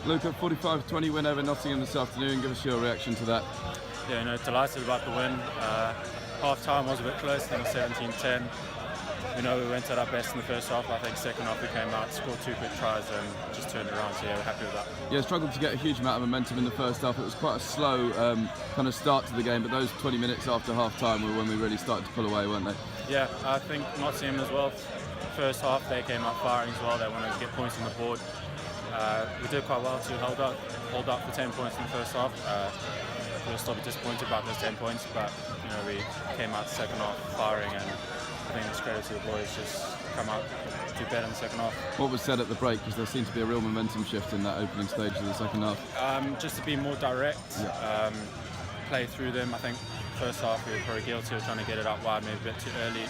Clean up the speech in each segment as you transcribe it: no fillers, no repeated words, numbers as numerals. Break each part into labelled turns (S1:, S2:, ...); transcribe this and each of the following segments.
S1: Luca, 45-20 win over Nottingham this afternoon. Give us your reaction to that.
S2: Yeah, delighted about the win. Half time was a bit close, I think 17-10. We went at our best in the first half. I think second half we came out, scored 2 quick tries and just turned it around, so yeah, we're happy with that.
S1: Yeah, struggled to get a huge amount of momentum in the first half. It was quite a slow kind of start to the game, but those 20 minutes after half time were when we really started to pull away, weren't they?
S2: Yeah, I think Nottingham as well. First half they came out firing as well. They wanted to get points on the board. We did quite well to hold up for 10 points in the first half. We'll still be disappointed about those 10 points, but we came out the second half firing, and I think it's credit to the boys, just come out, do better in the second half.
S1: What was said at the break? Because there seemed to be a real momentum shift in that opening stage of the second half.
S2: Just to be more direct, play through them. I think first half we were probably guilty of trying to get it up wide, maybe a bit too early.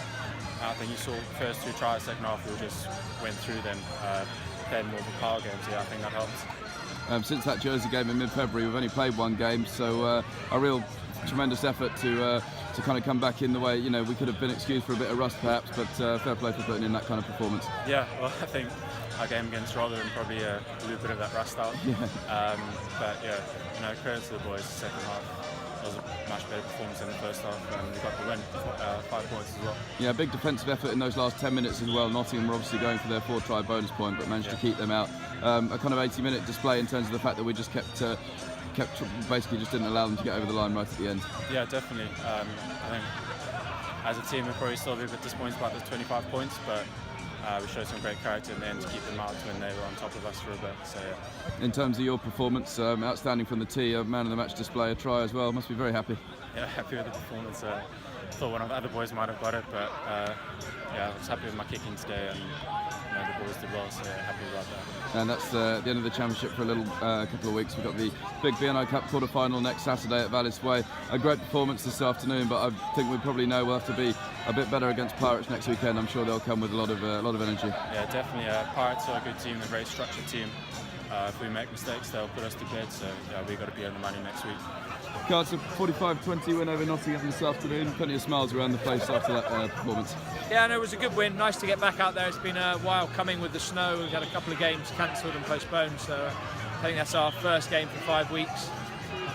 S2: I think you saw first 2 tries, second half we just went through them, played more of a power game, so yeah, I think that helped.
S1: Since that Jersey game in mid-February, we've only played 1 game, so a real tremendous effort to kind of come back in the way, we could have been excused for a bit of rust perhaps, but fair play for putting in that kind of performance.
S2: Yeah, well, I think our game against Rotherham probably a little bit of that rust out. But yeah, credit to the boys, the second half. It was a much better performance in the first half, and we got the win, 5 points as well. Yeah,
S1: big defensive effort in those last 10 minutes as well. Nottingham were obviously going for their 4-try bonus point, but managed to keep them out. A kind of 80-minute display in terms of the fact that we just kept basically just didn't allow them to get over the line right at the end.
S2: Yeah, definitely. I think as a team we're probably still a bit disappointed about those 25 points, but we showed some great character in the end to keep them out when they were on top of us for a bit. So yeah.
S1: In terms of your performance, outstanding from the tee, a man of the match display, a try as well. Must be very happy.
S2: Yeah, happy with the performance. Thought one of the other boys might have got it, but yeah, I was happy with my kicking today, and the boys did well, so yeah, happy about that.
S1: And that's the end of the championship for a little couple of weeks. We've got the big BNI Cup quarter-final next Saturday at Vallis Way. A great performance this afternoon, but I think we probably know we'll have to be a bit better against Pirates next weekend. I'm sure they'll come with a lot of energy.
S2: Yeah, definitely. Pirates are a good team, a very structured team. If we make mistakes, they'll put us to bed, so yeah, we've got to be on the money next week.
S1: Cards, a 45-20 win over Nottingham this afternoon. Plenty of smiles around the place after that performance.
S3: Yeah, no, it was a good win. Nice to get back out there. It's been a while coming with the snow. We've had a couple of games cancelled and postponed, so I think that's our first game for 5 weeks.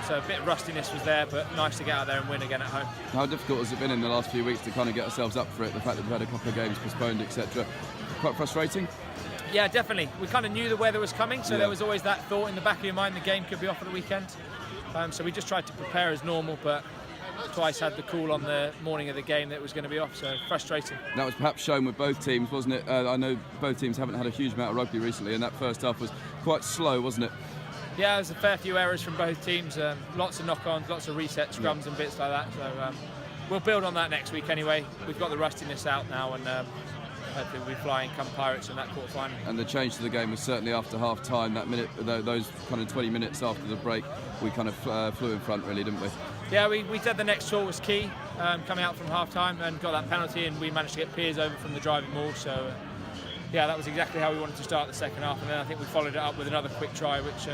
S3: So a bit of rustiness was there, but nice to get out there and win again at home.
S1: How difficult has it been in the last few weeks to kind of get ourselves up for it? The fact that we've had a couple of games postponed, etc. Quite frustrating?
S3: Yeah, definitely. We kind of knew the weather was coming, so there was always that thought in the back of your mind the game could be off at the weekend. So we just tried to prepare as normal, but twice had the call on the morning of the game that it was going to be off, so frustrating. That
S1: was perhaps shown with both teams, wasn't it? I know both teams haven't had a huge amount of rugby recently, and that first half was quite slow, wasn't it?
S3: Yeah, there's a fair few errors from both teams, lots of knock-ons, lots of reset scrums and bits like that. So we'll build on that next week anyway. We've got the rustiness out now, and hopefully we'll be flying come Pirates in that quarter-final.
S1: And the change to the game was certainly after half-time. That minute, those kind of 20 minutes after the break, we kind of flew in front, really, didn't we?
S3: Yeah, we said the next shot was key, coming out from half-time, and got that penalty, and we managed to get Piers over from the driving maul. So, yeah, that was exactly how we wanted to start the second half, and then I think we followed it up with another quick try, which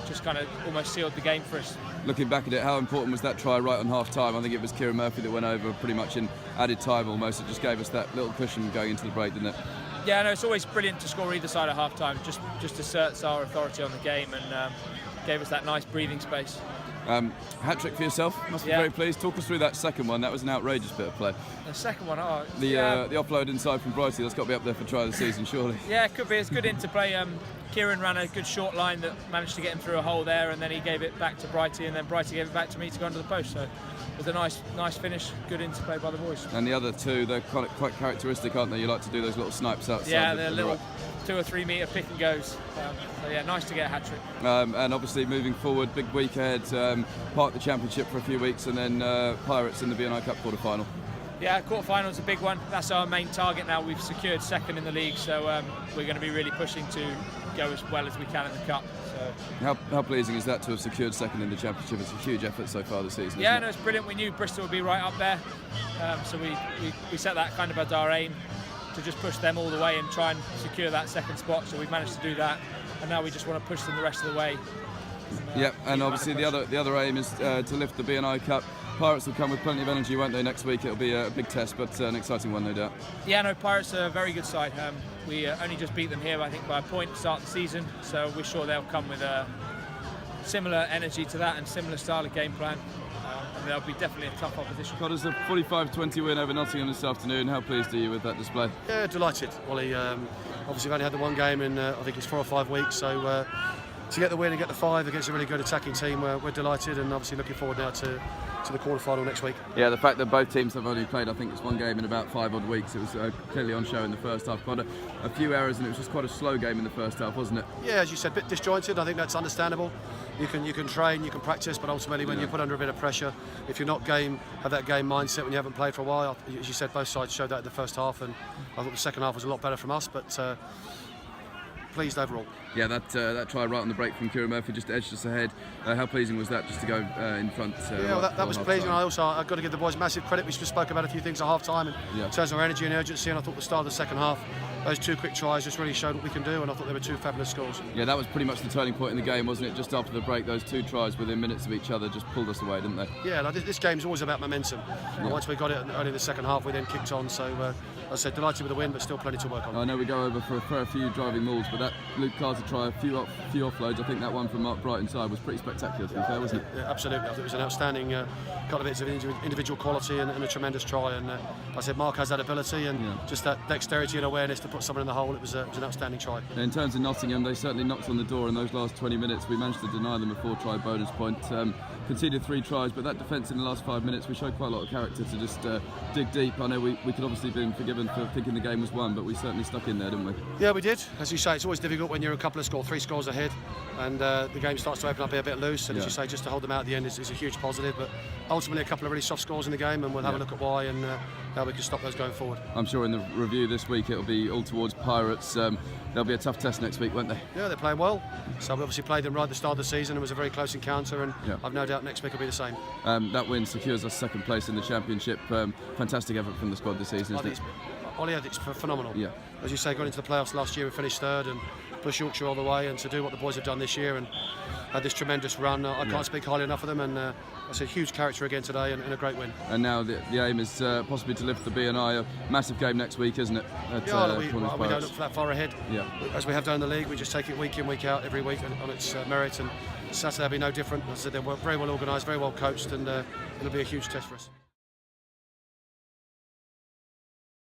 S3: just kind of almost sealed the game for us.
S1: Looking back at it, how important was that try right on half-time? I think it was Kieran Murphy that went over pretty much in added time almost. It just gave us that little cushion going into the break, didn't it?
S3: Yeah, no, it's always brilliant to score either side at half-time. Just asserts our authority on the game and gave us that nice breathing space.
S1: Hat-trick for yourself, must be very pleased. Talk us through that second one. That was an outrageous bit of play.
S3: The second one,
S1: the offload inside from Brighty, that's got to be up there for try of the season, surely.
S3: Yeah, it could be. It's good interplay. Kieran ran a good short line that managed to get him through a hole there, and then he gave it back to Brighty, and then Brighty gave it back to me to go under the post. So it was a nice finish, good interplay by the boys.
S1: And the other two, they're quite characteristic, aren't they? You like to do those little snipes outside.
S3: Yeah, they're little 2 or 3 metre pick and goes. So yeah, nice to get a hat trick.
S1: And obviously moving forward, big week ahead. Park the championship for a few weeks, and then Pirates in the BNI Cup quarter final.
S3: Yeah, quarter-final's a big one. That's our main target now. We've secured second in the league, so we're going to be really pushing to go as well as we can in the cup. So
S1: how pleasing is that to have secured second in the championship? It's a huge effort so far this season.
S3: Yeah, no, it's brilliant. We knew Bristol would be right up there, so we set that kind of as our aim to just push them all the way and try and secure that second spot. So we've managed to do that, and now we just want to push them the rest of the way.
S1: And obviously the other aim is to lift the BNI Cup Pirates will come with plenty of energy, won't they? Next week it'll be a big test, but an exciting one, no doubt.
S3: Yeah, no, Pirates are a very good side. We only just beat them here, I think, by a point to start the season, so we're sure they'll come with a similar energy to that and similar style of game plan. And they'll be definitely a tough opposition.
S1: Codders, a 45-20 win over Nottingham this afternoon. How pleased are you with that display?
S4: Yeah, delighted, Wally. Obviously, we've only had the one game in, I think it's 4 or 5 weeks, so to get the win and get the 5 against a really good attacking team, we're delighted, and obviously looking forward now to the quarter-final next week.
S1: Yeah, the fact that both teams have only played, I think it's one game in about 5 odd weeks. It was clearly on show in the first half. Quite a few errors, and it was just quite a slow game in the first half, wasn't it?
S4: Yeah, as you said, a bit disjointed. I think that's understandable. You can train, you can practice, but ultimately when you're put under a bit of pressure, if you're not have that game mindset when you haven't played for a while, as you said, both sides showed that in the first half, and I thought the second half was a lot better from us, but pleased overall.
S1: Yeah, that try right on the break from Kieran Murphy just edged us ahead. How pleasing was that, just to go in front?
S4: Yeah, well, that was pleasing. I've got to give the boys massive credit. We just spoke about a few things at half time in terms of our energy and urgency, and I thought the start of the second half, those 2 quick tries just really showed what we can do, and I thought they were 2 fabulous scores. Yeah,
S1: that was pretty much the turning point in the game, wasn't it? Just after the break, those 2 tries within minutes of each other just pulled us away, didn't they?
S4: Yeah, like this game's always about momentum. Once we got it early in the second half, we then kicked on. So, as I said, delighted with the win, but still plenty to work on.
S1: I know we go over for a few driving mauls, but that Luke Carter try, a few offloads. I think that one from Mark Bright inside was pretty spectacular, to be fair, wasn't it?
S4: Yeah, absolutely. I think it was an outstanding couple of bits of individual quality and a tremendous try. And I said Mark has that ability and just that dexterity and awareness to put someone in the hole. It was an outstanding try.
S1: In terms of Nottingham, they certainly knocked on the door in those last 20 minutes. We managed to deny them a 4-try bonus point. Conceded 3 tries, but that defence in the last 5 minutes, we showed quite a lot of character to just dig deep. I know we could obviously have been forgiven for thinking the game was won, but we certainly stuck in there, didn't we?
S4: Yeah, we did. As you say, it's always difficult when you're a couple of 3 scores ahead, and the game starts to open up a bit loose. And as you say, just to hold them out at the end is a huge positive. But ultimately, a couple of really soft scores in the game, and we'll have a look at why and how we can stop those going forward.
S1: I'm sure in the review this week it'll be all towards Pirates. There'll be a tough test next week, won't they?
S4: Yeah, they're playing well. So we obviously played them right at the start of the season. It was a very close encounter, and I've no doubt next week will be the same.
S1: That win secures us 2nd place in the Championship. Fantastic effort from the squad this season, isn't it?
S4: Ollie, it's phenomenal.
S1: Yeah.
S4: As you say, got into the playoffs last year, we finished 3rd and pushed Yorkshire all the way, and to do what the boys have done this year and had this tremendous run, I can't speak highly enough of them, and it's a huge character again today and a great win.
S1: And now the aim is possibly to lift the B&I. A massive game next week, isn't it?
S4: We don't look that far ahead.
S1: Yeah.
S4: As we have done in the league, we just take it week in, week out, every week on its merit, and Saturday will be no different. As I said, they're very well organised, very well coached, and it'll be a huge test for us.